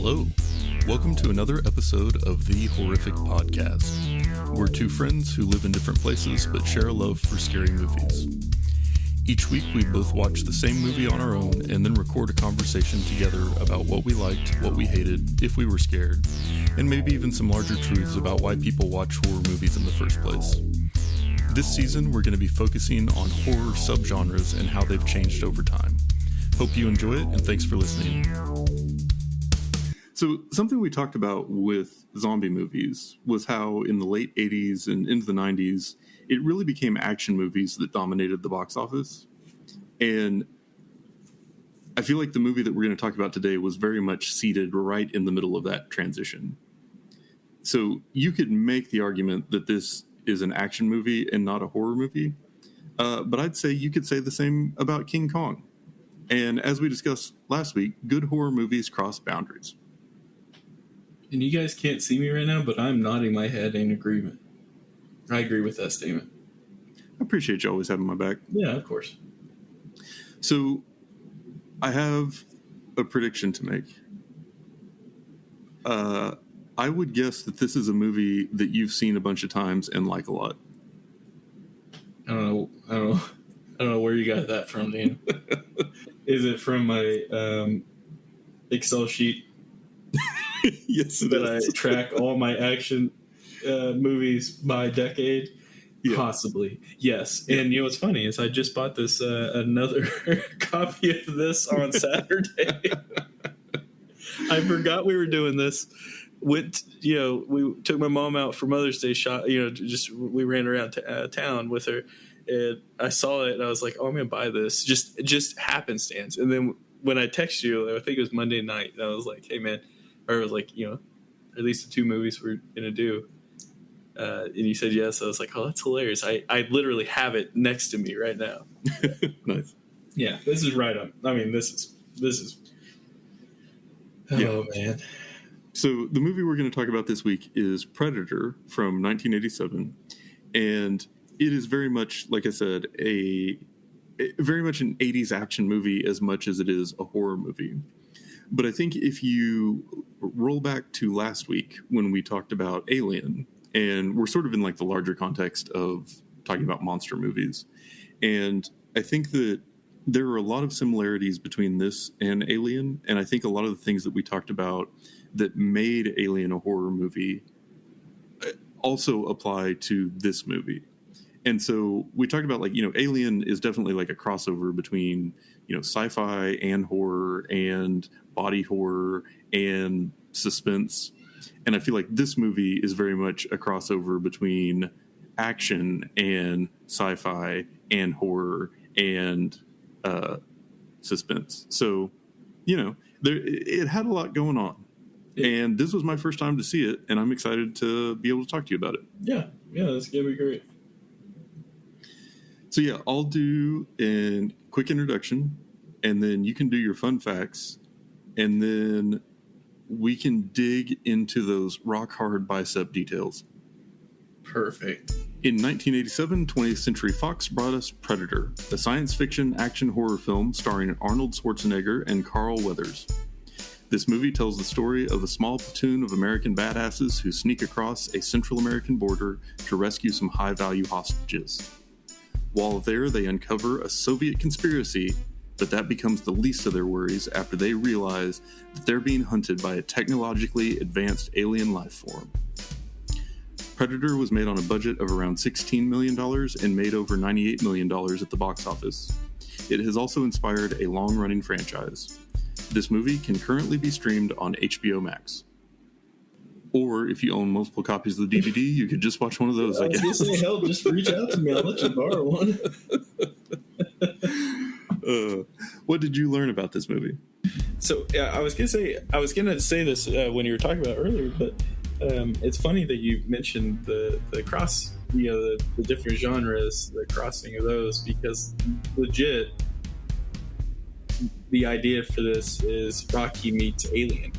Hello. Welcome to another episode of The Horrific Podcast. We're two friends who live in different places but share a love for scary movies. Each week we both watch the same movie on our own and then record a conversation together about what we liked, what we hated, if we were scared, and maybe even some larger truths about why people watch horror movies in the first place. This season we're going to be focusing on horror subgenres and how they've changed over time. Hope you enjoy it, and thanks for listening. So something we talked about with zombie movies was how in the late 80s and into the 90s, it really became action movies that dominated the box office. And I feel like the movie that we're going to talk about today was very much seated right in the middle of that transition. So you could make the argument that this is an action movie and not a horror movie. But I'd say you could say the same about King Kong. And as we discussed last week, good horror movies cross boundaries. And you guys can't see me right now, but I'm nodding my head in agreement. I agree with that statement. I appreciate you always having my back. Yeah, of course. So I have a prediction to make. I would guess that this is a movie that you've seen a bunch of times and like a lot. I don't know where you got that from, Dan. Is it from my Excel sheet? Yes, it that is. I track all my action movies by decade? Yeah. Possibly, yes. And you know what's funny is I just bought this another copy of this on Saturday. I forgot we were doing this. We took my mom out for Mother's Day shop. We ran around town with her. And I saw it, and I was like, "Oh, I'm gonna buy this." Just happenstance. And then when I texted you, I think it was Monday night, and I was like, "Hey, man," or I was like, at least the two movies we're gonna do. And you said yes. I was like, "Oh, that's hilarious." I literally have it next to me right now. Nice. Yeah, this is right up. I mean, this is. Oh man. So the movie we're going to talk about this week is Predator from 1987, and it is very much, like I said, very much an 80s action movie as much as it is a horror movie. But I think if you roll back to last week when we talked about Alien, and we're sort of in like the larger context of talking about monster movies, and I think that there are a lot of similarities between this and Alien, and I think a lot of the things that we talked about that made Alien a horror movie also apply to this movie. And so we talked about Alien is definitely like a crossover between, sci-fi and horror and body horror and suspense. And I feel like this movie is very much a crossover between action and sci-fi and horror and suspense. So, it had a lot going on. And this was my first time to see it, and I'm excited to be able to talk to you about it. Yeah, that's going to be great. So yeah, I'll do a quick introduction, and then you can do your fun facts, and then we can dig into those rock-hard bicep details. Perfect. In 1987, 20th Century Fox brought us Predator, a science fiction action horror film starring Arnold Schwarzenegger and Carl Weathers. This movie tells the story of a small platoon of American badasses who sneak across a Central American border to rescue some high-value hostages. While there, they uncover a Soviet conspiracy, but that becomes the least of their worries after they realize that they're being hunted by a technologically advanced alien life form. Predator was made on a budget of around $16 million and made over $98 million at the box office. It has also inspired a long-running franchise. This movie can currently be streamed on HBO Max. Or if you own multiple copies of the DVD, you could just watch one of those, I guess. I was going to say, hell, just reach out to me. I'll let you borrow one. What did you learn about this movie? So, yeah, I was going to say this when you were talking about earlier, but it's funny that you mentioned the cross, the different genres, the crossing of those, because legit, the idea for this is Rocky meets Alien.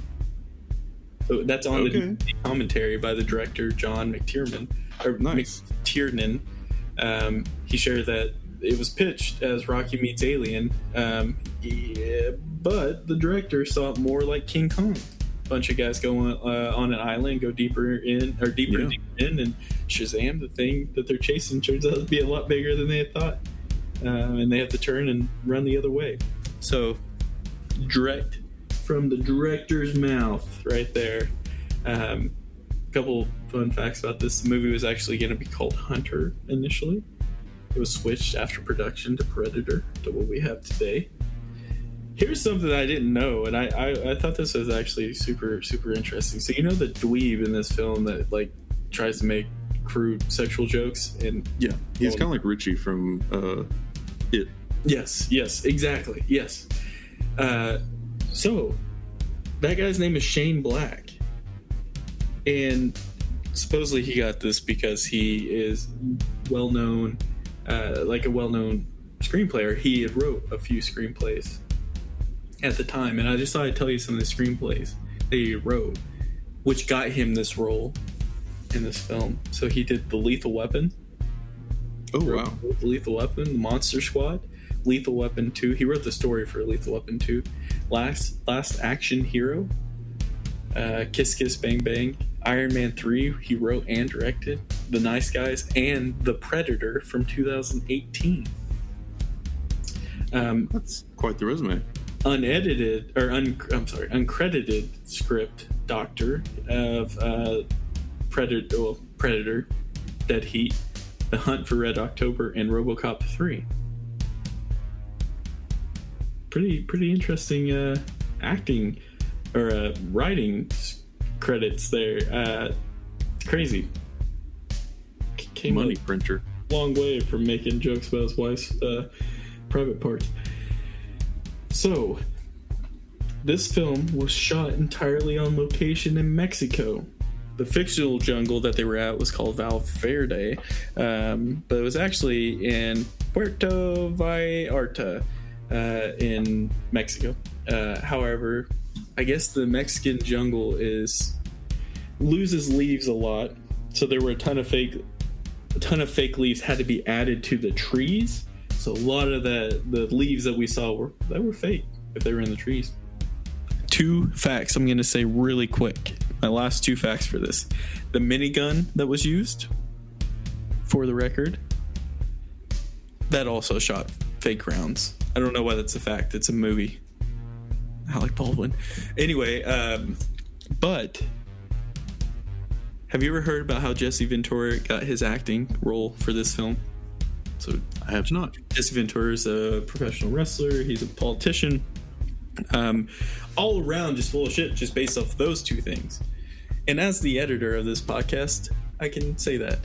So that's on the commentary by the director John McTiernan. Nice. McTiernan. He shared that it was pitched as Rocky meets Alien, but the director saw it more like King Kong. bunch of guys go on an island, go deeper in, and Shazam, the thing that they're chasing, turns out to be a lot bigger than they had thought, and they have to turn and run the other way. So, direct from the director's mouth, right there. Couple fun facts about this: the movie was actually going to be called Hunter initially. It was switched after production to Predator, to what we have today. Here's something I didn't know, and I thought this was actually super, super interesting. So, you know the dweeb in this film that, like, tries to make crude sexual jokes? And yeah, he's kind of like Richie from It. Yes, exactly, yes. So, that guy's name is Shane Black. And supposedly he got this because he is well-known, like a well-known screenplayer. He had wrote a few screenplays at the time, and I just thought I'd tell you some of the screenplays that he wrote, which got him this role in this film. So he did The Lethal Weapon. Oh, wow. The Lethal Weapon, The Monster Squad, Lethal Weapon 2. He wrote the story for Lethal Weapon 2. Last Action Hero, Kiss Kiss Bang Bang, Iron Man 3, he wrote and directed, The Nice Guys, and The Predator from 2018. That's quite the resume. Uncredited script doctor of Predator, Dead Heat, The Hunt for Red October, and RoboCop 3. Pretty interesting acting or writing credits there. Crazy. Came Money a printer. long way from making jokes about his wife's private parts. So, this film was shot entirely on location in Mexico. The fictional jungle that they were at was called Valverde, but it was actually in Puerto Vallarta in Mexico. However, I guess the Mexican jungle loses leaves a lot, so there were a ton of fake leaves had to be added to the trees. So a lot of the leaves that we saw were fake if they were in the trees. 2 facts I'm going to say really quick. My last 2 facts for this. The minigun that was used, for the record, that also shot fake rounds. I don't know why that's a fact. It's a movie. Alec Baldwin. Anyway, but have you ever heard about how Jesse Ventura got his acting role for this film? So I have not. Jesse Ventura is a professional wrestler. He's a politician. All around just full of shit, just based off those 2 things. And as the editor of this podcast, I can say that.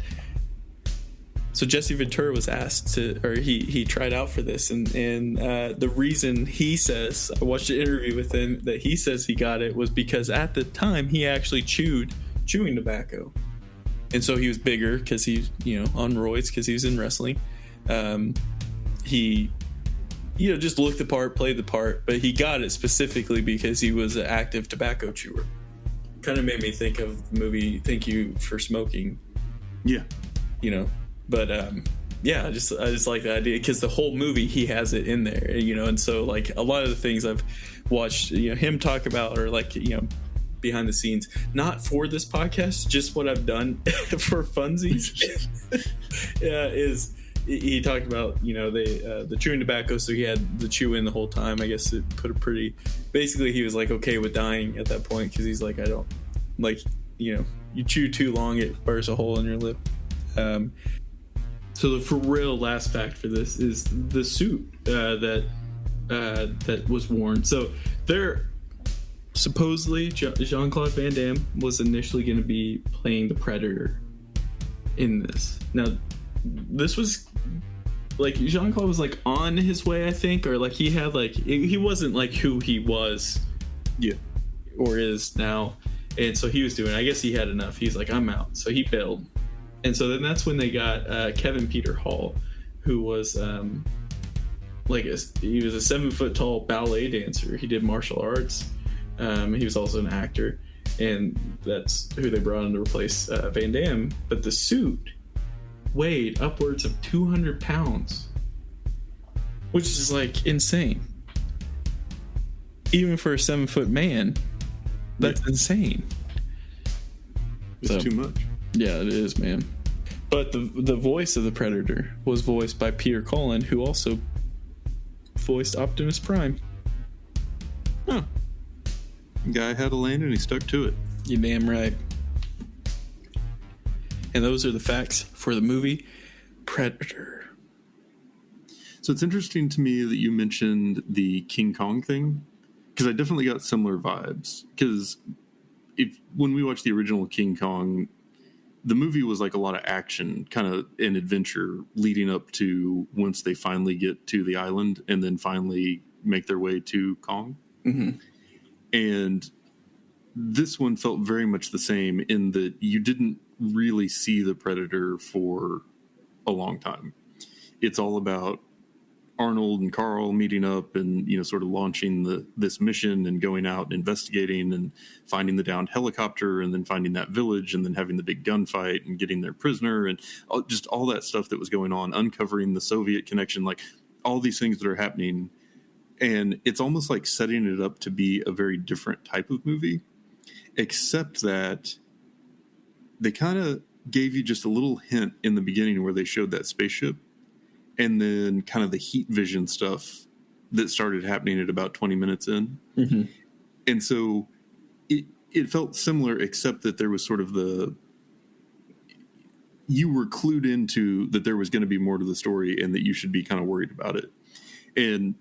So Jesse Ventura was asked he tried out for this, and the reason he says, I watched an interview with him, that he says he got it was because at the time he actually chewing tobacco. And so he was bigger because he's, on roids because he was in wrestling. He, just looked the part, played the part, but he got it specifically because he was an active tobacco chewer. Kind of made me think of the movie Thank You for Smoking. Yeah. But yeah, I just like the idea because the whole movie he has it in there, and so like a lot of the things I've watched, him talk about are like, behind the scenes, not for this podcast, just what I've done for funsies. Yeah, is he talked about the chewing tobacco, so he had the chew in the whole time. I guess it put a pretty. Basically, he was like okay with dying at that point because he's like, I don't like you chew too long, it bursts a hole in your lip. So the for real last fact for this is the suit that was worn. So there, supposedly Jean-Claude Van Damme was initially going to be playing the Predator in this. Now, this was like Jean-Claude was like on his way, I think, or like he had like he wasn't like who he was, or is now, and so he was doing. I guess he had enough. He's like, I'm out. So he bailed. And so then that's when they got Kevin Peter Hall, who was he was a 7 foot tall ballet dancer. He did martial arts. He was also an actor, and that's who they brought in to replace Van Damme. But the suit weighed upwards of 200 pounds, which is like insane, even for a 7 foot man. That's insane. It's too much. Yeah, it is, man. But the voice of the Predator was voiced by Peter Cullen, who also voiced Optimus Prime. Huh. Guy had a lane and he stuck to it. You're damn right. And those are the facts for the movie Predator. So it's interesting to me that you mentioned the King Kong thing, because I definitely got similar vibes. Because when we watched the original King Kong, the movie was like a lot of action, kind of an adventure leading up to once they finally get to the island and then finally make their way to Kong. Mm-hmm. And this one felt very much the same in that you didn't really see the Predator for a long time. It's all about Arnold and Carl meeting up and, you know, sort of launching this mission and going out and investigating and finding the downed helicopter and then finding that village and then having the big gunfight and getting their prisoner and just all that stuff that was going on, uncovering the Soviet connection, like all these things that are happening. And it's almost like setting it up to be a very different type of movie, except that they kind of gave you just a little hint in the beginning where they showed that spaceship. And then kind of the heat vision stuff that started happening at about 20 minutes in. Mm-hmm. And so it felt similar, except that there was sort of you were clued into that there was going to be more to the story and that you should be kind of worried about it. And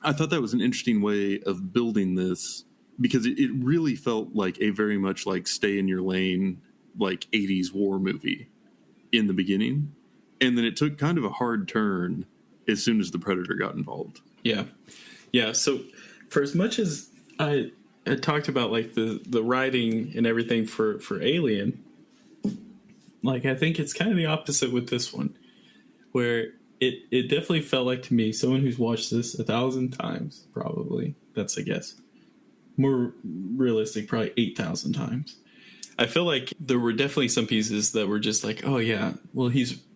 I thought that was an interesting way of building this, because it really felt like a very much like stay in your lane, like 80s war movie in the beginning. And then it took kind of a hard turn as soon as the Predator got involved. Yeah. Yeah. So for as much as I talked about like the writing and everything for Alien, like I think it's kind of the opposite with this one, where it definitely felt like to me, someone who's watched this 1,000 times, probably, that's a guess. More realistic, probably 8,000 times. I feel like there were definitely some pieces that were just like, oh yeah, well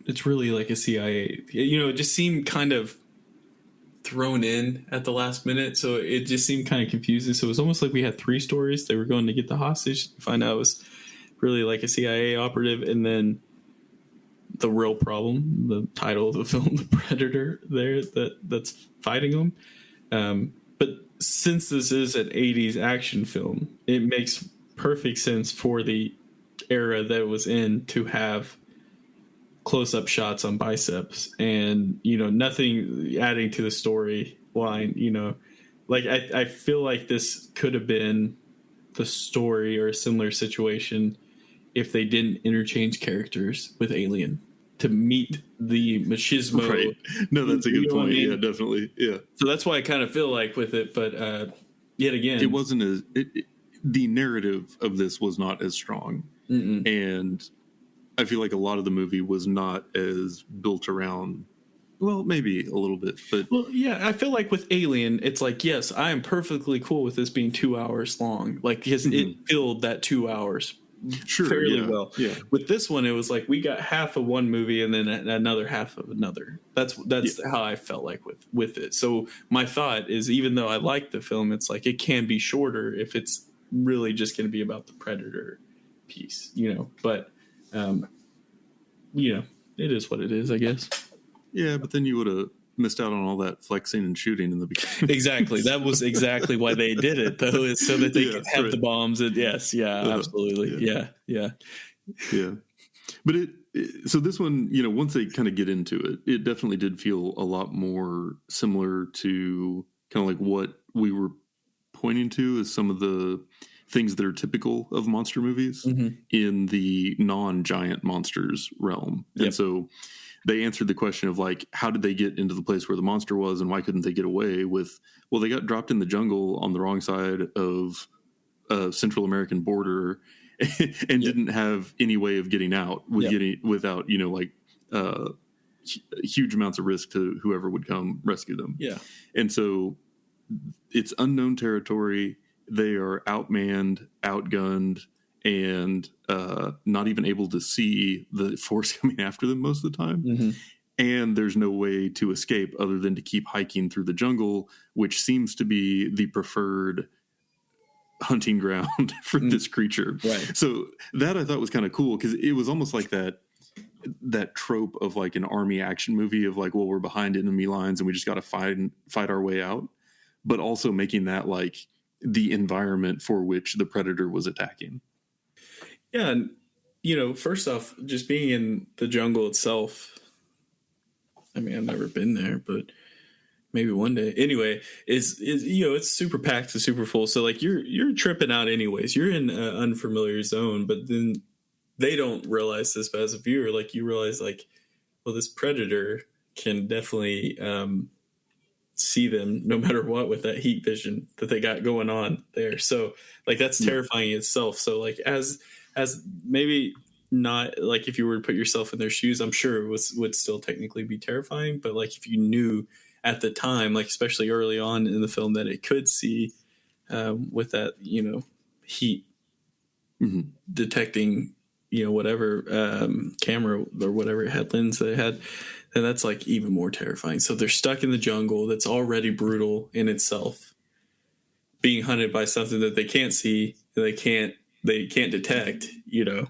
it's really like a CIA, you know, it just seemed kind of thrown in at the last minute. So it just seemed kind of confusing. So it was almost like we had 3 stories. They were going to get the hostage, find out it was really like a CIA operative. And then the real problem, the title of the film, The Predator there that's fighting them. But since this is an 80s action film, it makes perfect sense for the era that it was in to have close-up shots on biceps and, you know, nothing adding to the storyline, you know, like I feel like this could have been the story or a similar situation if they didn't interchange characters with Alien to meet the machismo. Right. No, that's a good point. I mean? Yeah, definitely. Yeah. So that's why I kind of feel like with it, but yet again, it wasn't as the narrative of this was not as strong. Mm-mm. And I feel like a lot of the movie was not as built around, well, maybe a little bit, but well, yeah, I feel like with Alien, it's like, yes, I am perfectly cool with this being 2 hours long, like because it filled that 2 hours fairly well. Yeah. With this one, it was like we got half of one movie and then another half of another. That's how I felt like with it. So my thought is, even though I like the film, it's like it can be shorter if it's really just going to be about the Predator piece, you know. But you know, it is what it is, I guess. Yeah, but then you would have missed out on all that flexing and shooting in the beginning. Exactly. That was exactly why they did it, though, is so that they could have the bombs. And yes, absolutely. Yeah. But so this one, you know, once they kind of get into it, it definitely did feel a lot more similar to kind of like what we were pointing to as some of the things that are typical of monster movies in the non-giant monsters realm. Yep. And so they answered the question of like, how did they get into the place where the monster was and why couldn't they get away with, well, they got dropped in the jungle on the wrong side of a Central American border and didn't have any way of getting out without, you know, like huge amounts of risk to whoever would come rescue them. Yeah. And so it's unknown territory. They are outmanned, outgunned, and not even able to see the force coming after them most of the time. And there's no way to escape other than to keep hiking through the jungle, which seems to be the preferred hunting ground for this creature. Right. So that I thought was kind of cool, because it was almost like that trope of like an army action movie of like, well, we're behind enemy lines and we just got to fight our way out, but also making that like the environment for which the predator was attacking. Yeah, and first off, just being in the jungle itself. I mean, I've never been there, but maybe one day. Anyway, is it's super packed and super full. So like you're tripping out anyways. You're in an unfamiliar zone, but then they don't realize this. But as a viewer, like you realize like, well, this predator can definitely see them no matter what with that heat vision that they got going on there. So like that's terrifying itself. So like as maybe not like if you were to put yourself in their shoes, I'm sure it would still technically be terrifying. But like if you knew at the time, like especially early on in the film, that it could see with that heat detecting whatever camera or whatever head lens they had, and that's like even more terrifying. So they're stuck in the jungle that's already brutal in itself, being hunted by something that they can't see, they can't detect, even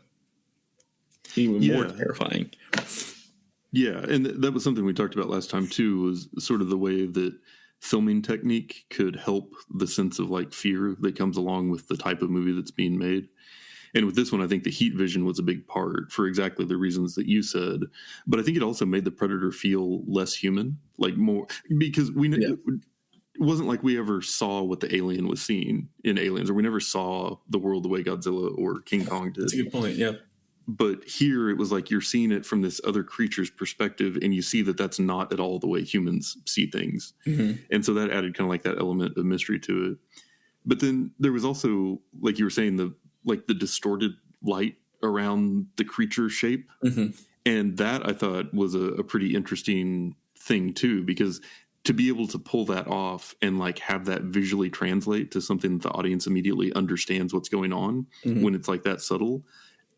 more terrifying. Yeah, and that was something we talked about last time too, was sort of the way that filming technique could help the sense of like fear that comes along with the type of movie that's being made. And with this one, I think the heat vision was a big part for exactly the reasons that you said. But I think it also made the predator feel less human, like more, because it wasn't like we ever saw what the alien was seeing in Aliens, or we never saw the world the way Godzilla or King Kong did. That's a good point, yeah. But here it was like you're seeing it from this other creature's perspective, and you see that that's not at all the way humans see things. Mm-hmm. And so that added kind of like that element of mystery to it. But then there was also, like you were saying, the distorted light around the creature shape. Mm-hmm. And that I thought was a pretty interesting thing too, because to be able to pull that off and like have that visually translate to something that the audience immediately understands what's going on when it's like that subtle,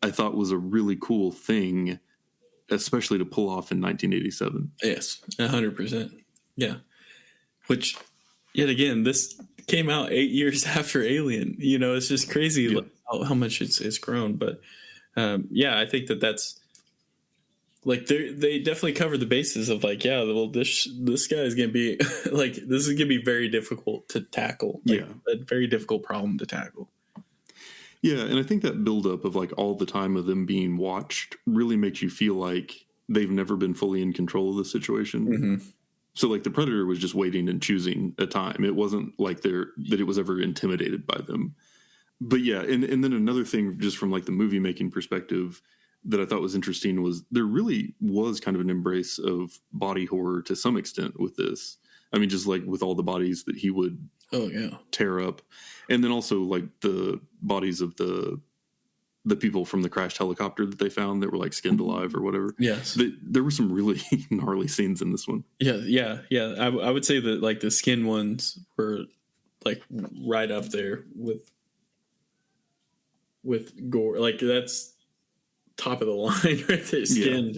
I thought was a really cool thing, especially to pull off in 1987. Yes, 100%. Yeah. Which, yet again, this came out 8 years after Alien. It's just crazy how much it's grown. But I think that's like they definitely cover the bases of like, well, this guy is gonna be like, this is gonna be very difficult to tackle. Like, a very difficult problem to tackle. Yeah, and I think that buildup of like all the time of them being watched really makes you feel like they've never been fully in control of the situation. Mm-hmm. So like the predator was just waiting and choosing a time. It wasn't like that it was ever intimidated by them. But yeah, and then another thing just from like the movie making perspective that I thought was interesting was there really was kind of an embrace of body horror to some extent with this. I mean, just like with all the bodies that he would tear up. And then also like the bodies of the people from the crashed helicopter that they found that were like skinned alive or whatever. Yes. There were some really gnarly scenes in this one. Yeah. I would say that like the skin ones were like right up there with gore. Like that's top of the line right there. Skinned,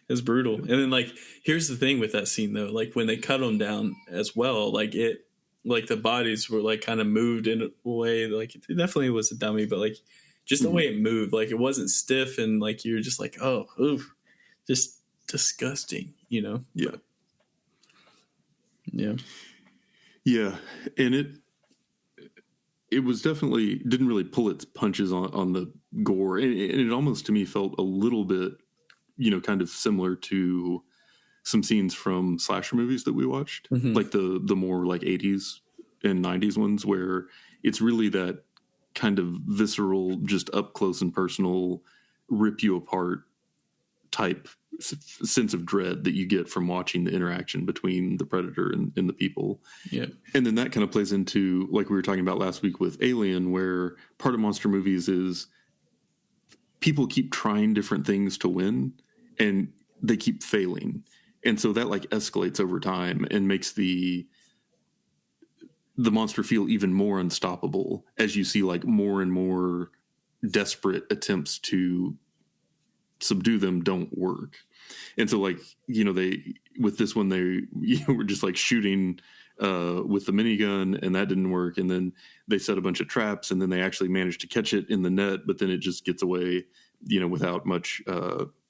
it's brutal. And then like, here's the thing with that scene though, like when they cut them down as well, like the bodies were like kind of moved in a way, like it definitely was a dummy, but like just the way it moved, like it wasn't stiff and like you're just like, oh, oof, just disgusting, Yeah. Yeah. And it was definitely didn't really pull its punches on the gore. And it almost to me felt a little bit, kind of similar to some scenes from slasher movies that we watched, like the more like 80s and 90s ones, where it's really that kind of visceral, just up close and personal, rip you apart type sense of dread that you get from watching the interaction between the predator and the people. Yeah. And then that kind of plays into, like we were talking about last week with Alien, where part of monster movies is people keep trying different things to win and they keep failing. And so that like escalates over time and makes the monster feel even more unstoppable as you see like more and more desperate attempts to subdue them don't work. And so like, they with this one, they were just like shooting with the minigun, and that didn't work. And then they set a bunch of traps, and then they actually managed to catch it in the net, but then it just gets away, without much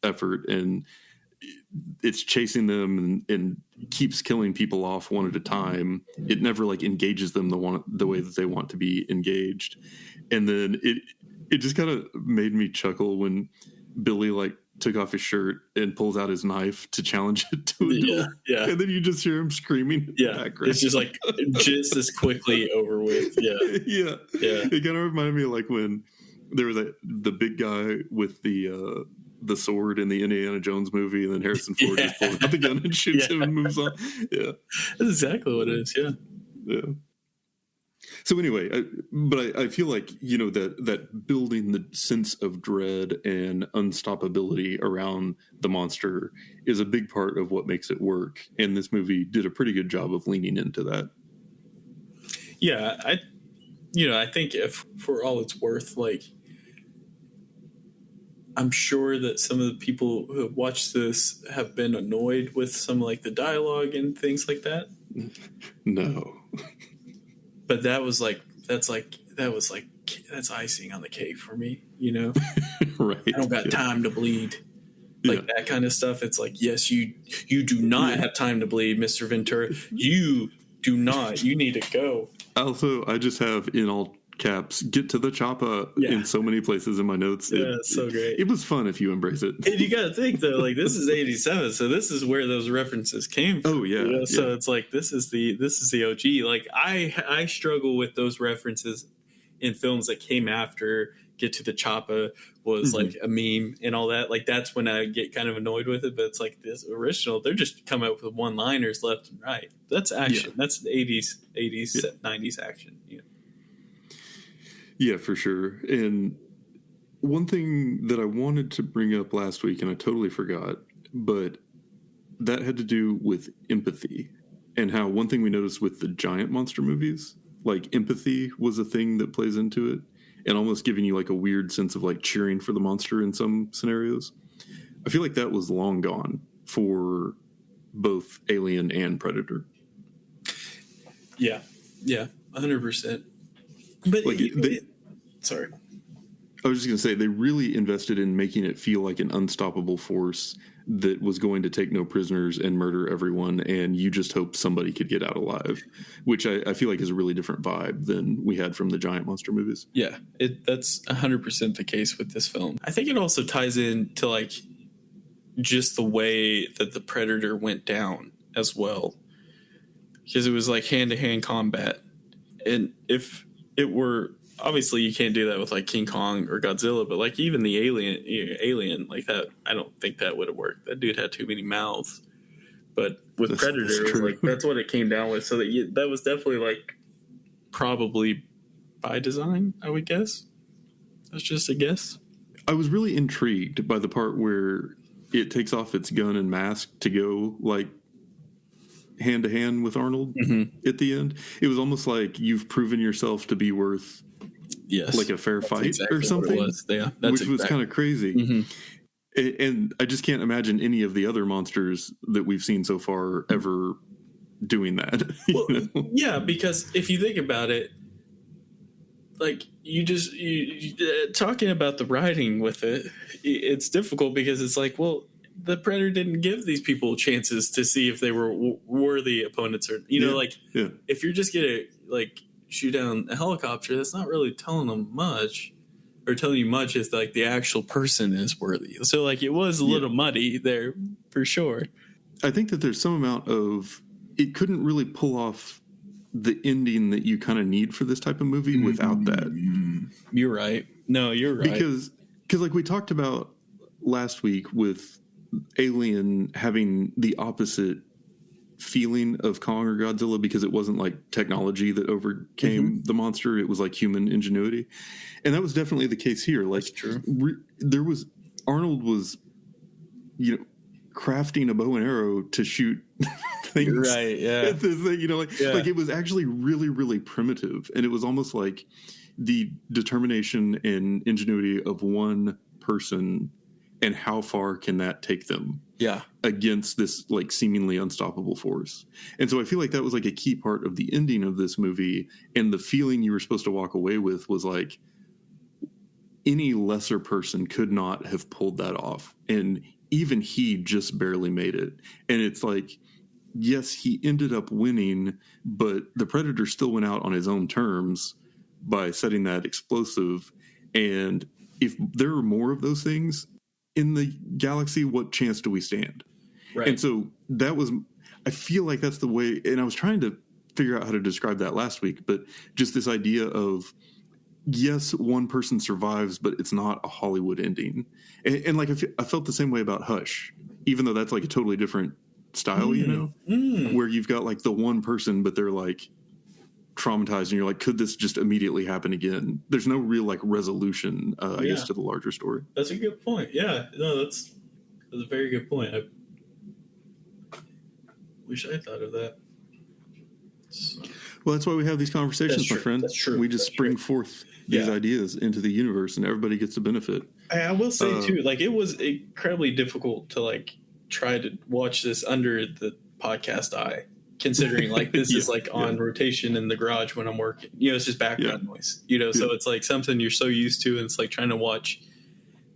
effort. And it's chasing them and keeps killing people off one at a time. It never like engages them the way that they want to be engaged. And then it just kind of made me chuckle when Billy like took off his shirt and pulls out his knife to challenge it to a duel. Yeah. And then you just hear him screaming in the background. It's just like just as quickly over with. Yeah. It kind of reminded me of like when there was the big guy with the sword in the Indiana Jones movie, and then Harrison Ford just pulls out the gun and shoots him and moves on. Yeah. That's exactly what it is. Yeah. So anyway, I feel like, that building the sense of dread and unstoppability around the monster is a big part of what makes it work. And this movie did a pretty good job of leaning into that. Yeah. I think if for all it's worth, like, I'm sure that some of the people who have watched this have been annoyed with some like the dialogue and things like that. No. But that's icing on the cake for me, Right. I don't got time to bleed. Like that kind of stuff. It's like, yes, you do not have time to bleed, Mr. Ventura. You do not. You need to go. Also, I just have in all caps, get to the choppa in so many places in my notes. Yeah, it's so great. It was fun if you embrace it. And you got to think, though, like this is 87, so this is where those references came from. Oh, yeah. So it's like, this is the OG. Like I struggle with those references in films that came after Get to the Choppa was like a meme and all that. Like that's when I get kind of annoyed with it. But it's like this original, they're just coming up with one-liners left and right. That's action. Yeah. That's 80s, 90s action. Yeah, for sure. And one thing that I wanted to bring up last week, and I totally forgot, but that had to do with empathy and how one thing we noticed with the giant monster movies, like empathy was a thing that plays into it and almost giving you like a weird sense of like cheering for the monster in some scenarios. I feel like that was long gone for both Alien and Predator. Yeah, 100%. But like sorry. I was just going to say, they really invested in making it feel like an unstoppable force that was going to take no prisoners and murder everyone, and you just hope somebody could get out alive, which I feel like is a really different vibe than we had from the giant monster movies. Yeah, that's 100% the case with this film. I think it also ties in to like just the way that the Predator went down as well, because it was like hand-to-hand combat. And if it were, obviously you can't do that with like King Kong or Godzilla, but like even the alien like that, I don't think that would have worked. That dude had too many mouths. But with Predator, like that's what it came down with. So that was definitely like probably by design, I would guess. That's just a guess. I was really intrigued by the part where it takes off its gun and mask to go like hand to hand with Arnold at the end. It was almost like you've proven yourself to be worth like a fair fight exactly or something. Which was kind of crazy. And I just can't imagine any of the other monsters that we've seen so far ever doing that. Well, yeah, because if you think about it, like you talking about the writing with it, it's difficult because it's like, well, the Predator didn't give these people chances to see if they were worthy opponents or, if you're just gonna like shoot down a helicopter, that's not really telling them much, or telling you much if like the actual person is worthy. So like it was a little muddy there for sure. I think that there's some amount of, it couldn't really pull off the ending that you kind of need for this type of movie without that. You're right. No, you're right. Because like we talked about last week with Alien having the opposite feeling of Kong or Godzilla, because it wasn't like technology that overcame the monster, it was like human ingenuity, and that was definitely the case here. Like Arnold was crafting a bow and arrow to shoot things. You're right, yeah. This thing, like it was actually really, really primitive, and it was almost like the determination and ingenuity of one person and how far can that take them Yeah. against this like seemingly unstoppable force. And so I feel like that was like a key part of the ending of this movie, and the feeling you were supposed to walk away with was like any lesser person could not have pulled that off, and even he just barely made it. And it's like, yes, he ended up winning, but the Predator still went out on his own terms by setting that explosive. And if there are more of those things in the galaxy, what chance do we stand? Right. And so that was, I feel like that's the way, and I was trying to figure out how to describe that last week, but just this idea of, yes, one person survives, but it's not a Hollywood ending. And like, I felt the same way about Hush, even though that's like a totally different style, you know, where you've got like the one person, but they're like traumatized, and you're like, could this just immediately happen again? There's no real like resolution, I guess, to the larger story. That's a good point. Yeah, no, that's a very good point. I wish I thought of that. So. Well, that's why we have these conversations, my friend. That's true. We just spring forth these ideas into the universe, and everybody gets to benefit. I will say too, like, it was incredibly difficult to like try to watch this under the podcast eye, considering like this is like on rotation in the garage when I'm working. You know, it's just background noise. You know, so it's like something you're so used to, and it's like trying to watch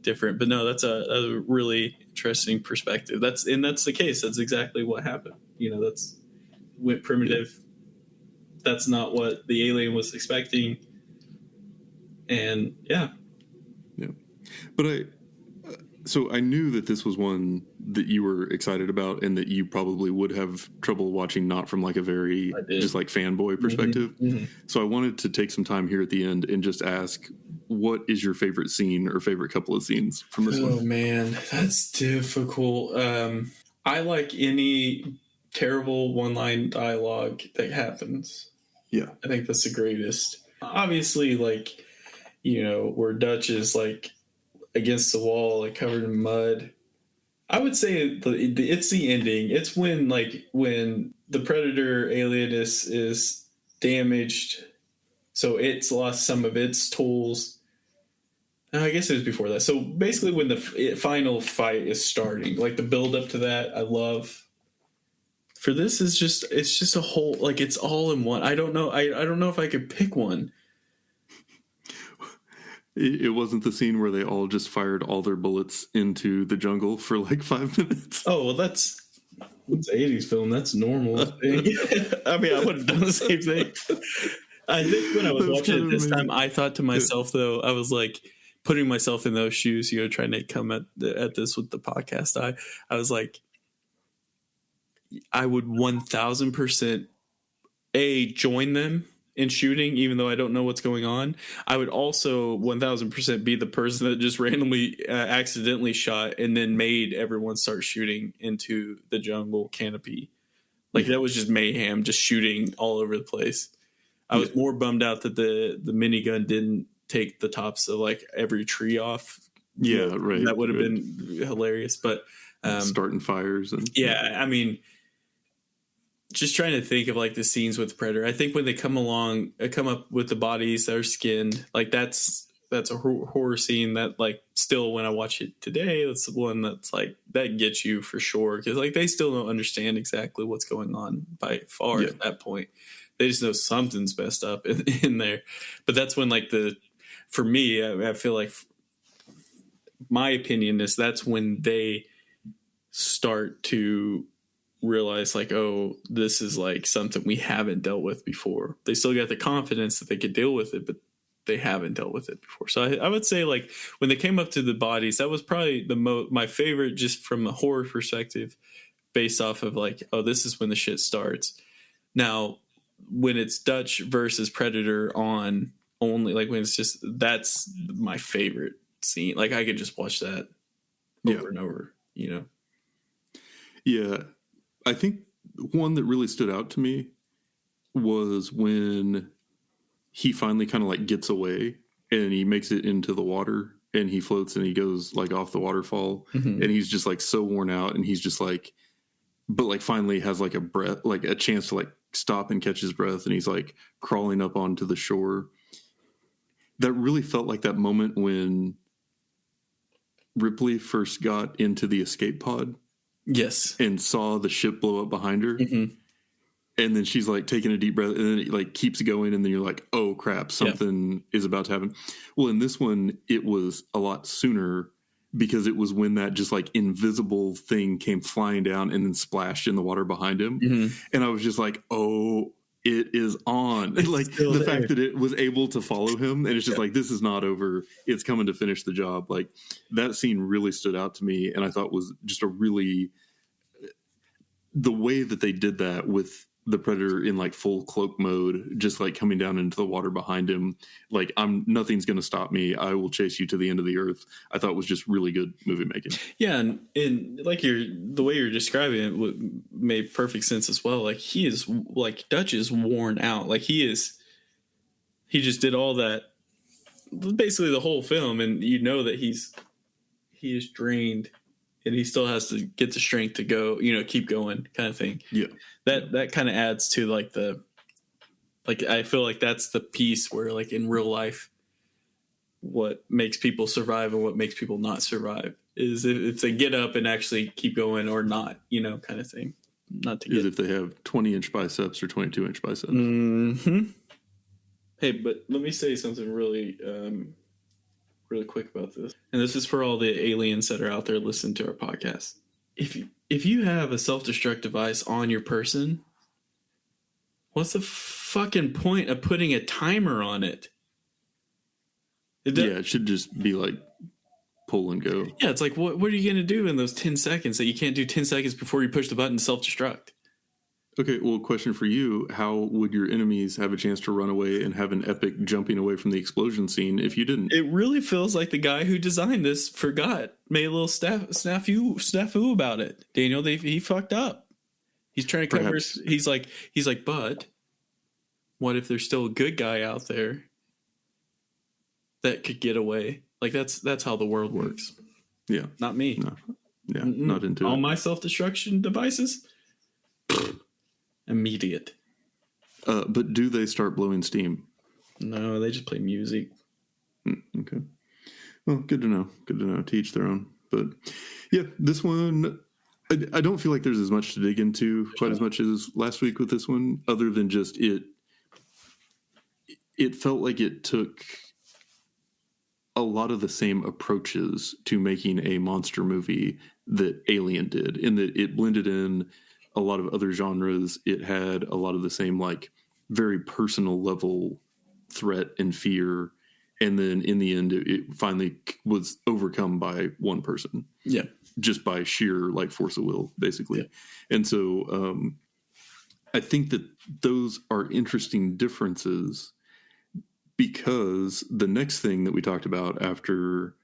different. But no, that's a really interesting perspective. That's the case. That's exactly what happened. You know, went primitive. Yeah. That's not what the alien was expecting. And yeah. But so I knew that this was one that you were excited about, and that you probably would have trouble watching, not from like a very just like fanboy perspective. Mm-hmm. So I wanted to take some time here at the end and just ask, what is your favorite scene or favorite couple of scenes from this one? Oh man, that's difficult. I like any terrible one-line dialogue that happens. Yeah. I think that's the greatest. Obviously, like, you know, where Dutch is like against the wall, like covered in mud. I would say it's the ending. It's when the Predator alien is damaged, so it's lost some of its tools. I guess it was before that. So basically, when the final fight is starting, like the build up to that, I love. For this it's just a whole, like, it's all in one. I don't know. I don't know if I could pick one. It wasn't the scene where they all just fired all their bullets into the jungle for like 5 minutes. Oh, well, it's an 80s film. That's normal. I mean, I would have done the same thing. I think when I was watching it this time, I thought to myself, though, I was like putting myself in those shoes, you know, trying to come at this with the podcast eye. I was like, I would 1000% join them in shooting, even though I don't know what's going on. I would also 1000% be the person that just randomly accidentally shot and then made everyone start shooting into the jungle canopy. Like, that was just mayhem, just shooting all over the place. I was more bummed out that the minigun didn't take the tops of like every tree off. Yeah, right. That would have been hilarious. But starting fires and I mean, just trying to think of like the scenes with Predator. I think when they come up with the bodies that are skinned, like that's a horror scene that, like, still when I watch it today, that's the one that's like, that gets you for sure. Cause like they still don't understand exactly what's going on by far at that point. They just know something's messed up in there. But that's when, like, for me, I feel like my opinion is that's when they start to realize, like, oh, this is like something we haven't dealt with before. They still got the confidence that they could deal with it, but they haven't dealt with it before. So I would say, like, when they came up to the bodies, that was probably my favorite, just from a horror perspective, based off of like, oh, this is when the shit starts. Now, when it's Dutch versus Predator on only, like, when it's just, that's my favorite scene. Like, I could just watch that over and over, you know? Yeah. I think one that really stood out to me was when he finally kind of like gets away and he makes it into the water and he floats and he goes like off the waterfall, and he's just like so worn out, and he's just like, but like finally has like a chance to like stop and catch his breath, and he's like crawling up onto the shore. That really felt like that moment when Ripley first got into the escape pod Yes. and saw the ship blow up behind her. Mm-hmm. And then she's like taking a deep breath, and then it like keeps going, and then you're like, oh crap, something is about to happen. Well, in this one, it was a lot sooner because it was when that just like invisible thing came flying down and then splashed in the water behind him. Mm-hmm. And I was just like, oh, it is on. Like the fact that it was able to follow him, and it's just like, this is not over. It's coming to finish the job. Like that scene really stood out to me, and I thought was just a really, the way that they did that with the Predator in like full cloak mode, just like coming down into the water behind him, like nothing's going to stop me. I will chase you to the end of the earth. I thought was just really good movie making. Yeah, and like the way you're describing it made perfect sense as well. Like he is like Dutch is worn out. Like he just did all that, basically the whole film, and you know that he is drained. And he still has to get the strength to go, keep going, kind of thing. Yeah, that kind of adds to like I feel like that's the piece where like in real life, what makes people survive and what makes people not survive is if they get up and actually keep going or not, kind of thing. Not to get if they have 20-inch biceps or 22-inch biceps. Mm-hmm. Hey, but let me say something really quick about this, and this is for all the aliens that are out there listening to our podcast. If you have a self-destruct device on your person, what's the fucking point of putting a timer on it? It should just be like pull and go. Yeah, it's like what are you going to do in those 10 seconds that you can't do 10 seconds before you push the button to self-destruct? Okay, well, question for you. How would your enemies have a chance to run away and have an epic jumping away from the explosion scene if you didn't? It really feels like the guy who designed this made a little snafu about it. Daniel, he fucked up. He's trying to cover he's like, but what if there's still a good guy out there that could get away? Like that's how the world works. Yeah. Not me. No. Yeah, not into all it. my self-destruction devices. Immediate. But do they start blowing steam? No, they just play music. Okay. Well, good to know. Good to know. To each their own. But yeah, this one, I don't feel like there's as much to dig into quite as much as last week with this one, other than just it felt like it took a lot of the same approaches to making a monster movie that Alien did, in that it blended in a lot of other genres. It had a lot of the same, like, very personal level threat and fear. And then in the end, it finally was overcome by one person. Yeah. Just by sheer, like, force of will, basically. Yeah. And so I think that those are interesting differences, because the next thing that we talked about after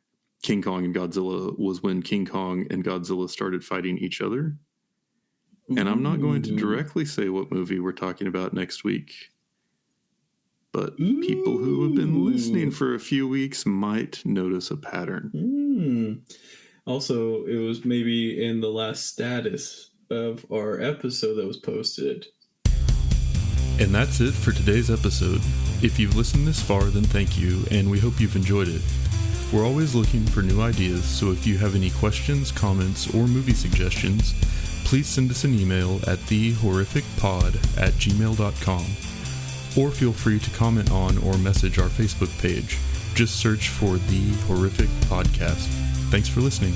King Kong and Godzilla was when King Kong and Godzilla started fighting each other. And I'm not going to directly say what movie we're talking about next week, but people who have been listening for a few weeks might notice a pattern. Also, it was maybe in the last status of our episode that was posted. And that's it for today's episode. If you've listened this far, then thank you, and we hope you've enjoyed it. We're always looking for new ideas, so if you have any questions, comments, or movie suggestions, please send us an email at thehorrificpod@gmail.com, or feel free to comment on or message our Facebook page. Just search for The Horrific Podcast. Thanks for listening.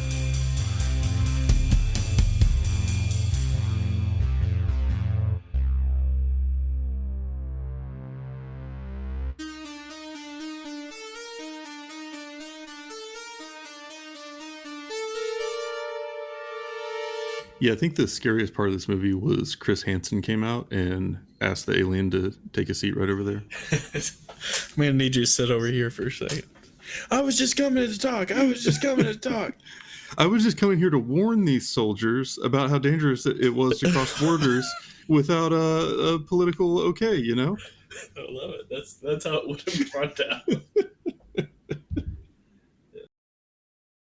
Yeah, I think the scariest part of this movie was Chris Hansen came out and asked the alien to take a seat right over there. I'm going to need you to sit over here for a second. I was just coming to talk. I was just coming here to warn these soldiers about how dangerous it was to cross borders without a political okay, you know? I love it. That's how it would have brought down.